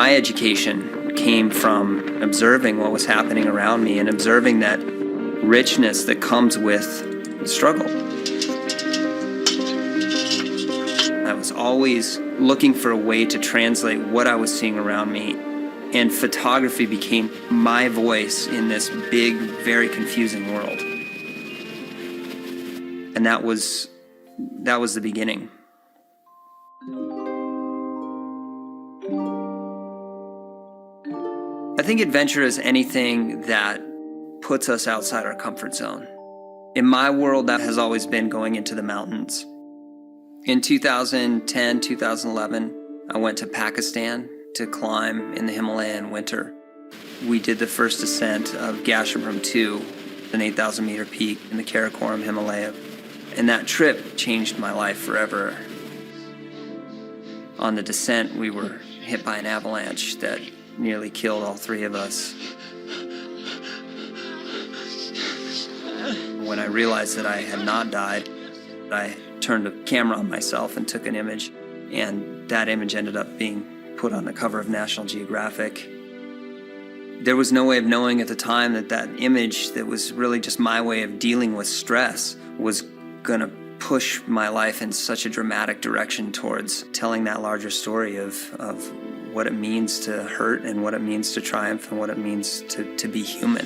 My education came from observing what was happening around me and observing that richness that comes with struggle. I was always looking for a way to translate what I was seeing around me, and photography became my voice in this big, very confusing world. And that was the beginning. I think adventure is anything that puts us outside our comfort zone. In my world, that has always been going into the mountains. In 2010, 2011, I went to Pakistan to climb in the Himalaya in winter. We did the first ascent of Gasherbrum 2, an 8,000 meter peak in the Karakoram Himalaya. And that trip changed my life forever. On the descent, we were hit by an avalanche that nearly killed all three of us. When I realized that I had not died, I turned a camera on myself and took an image, and that image ended up being put on the cover of National Geographic. There was no way of knowing at the time that that image that was really just my way of dealing with stress was gonna push my life in such a dramatic direction towards telling that larger story of what it means to hurt and what it means to triumph and what it means to be human.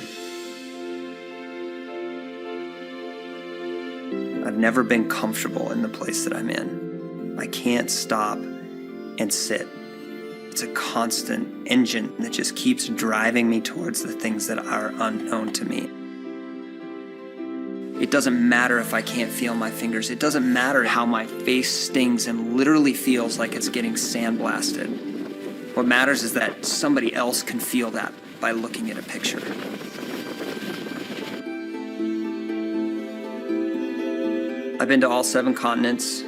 I've never been comfortable in the place that I'm in. I can't stop and sit. It's a constant engine that just keeps driving me towards the things that are unknown to me. It doesn't matter if I can't feel my fingers. It doesn't matter how my face stings and literally feels like it's getting sandblasted. What matters is that somebody else can feel that by looking at a picture. I've been to all 7 continents.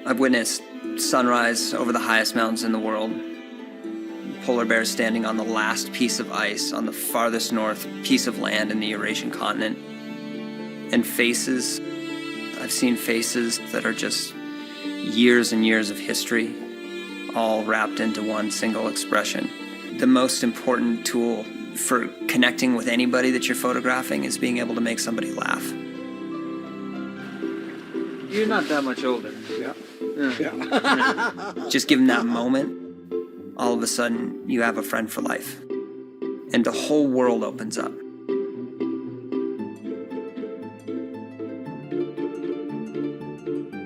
I've witnessed sunrise over the highest mountains in the world. Polar bears standing on the last piece of ice on the farthest north piece of land in the Eurasian continent. And faces, I've seen faces that are just years and years of history, all wrapped into one single expression. The most important tool for connecting with anybody that you're photographing is being able to make somebody laugh. You're not that much older. Yeah. Just give them that moment, all of a sudden you have a friend for life. And the whole world opens up.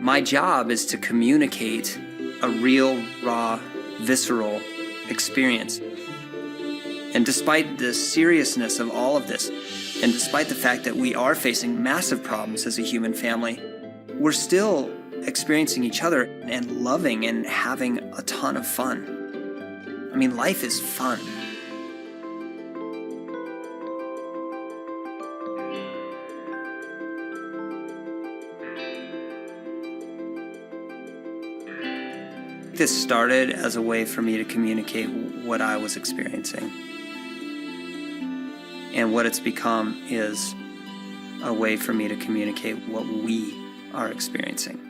My job is to communicate a real, raw, visceral experience. And despite the seriousness of all of this, and despite the fact that we are facing massive problems as a human family, we're still experiencing each other and loving and having a ton of fun. I mean, life is fun. This started as a way for me to communicate what I was experiencing. And what it's become is a way for me to communicate what we are experiencing.